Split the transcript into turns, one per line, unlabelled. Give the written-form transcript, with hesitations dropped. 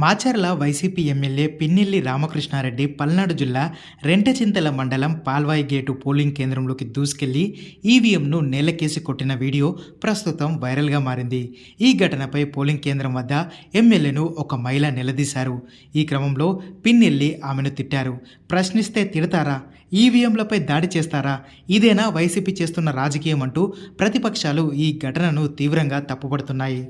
Macherla YCP MLA Pinnelli Ramakrishna Reddy Palnadu జిల్లా రెంటచింతల మండలం Palvai gate polling కేంద్రంలోకి దూసుకెళ్లి ఈవీఎంను నేలకేసి కొట్టిన వీడియో ప్రస్తుతం వైరల్గా మారింది. ఈ ఘటనపై పోలింగ్ కేంద్రం వద్ద ఎమ్మెల్యేను ఒక మహిళ నిలదీశారు. ఈ క్రమంలో పిన్నెల్లి ఆమెను తిట్టారు. ప్రశ్నిస్తే తిడతారా? ఈవీఎంలపై దాడి చేస్తారా? ఇదేనా వైసీపీ చేస్తున్న రాజకీయం అంటూ ప్రతిపక్షాలు ఈ ఘటనను తీవ్రంగా తప్పుపడుతున్నాయి.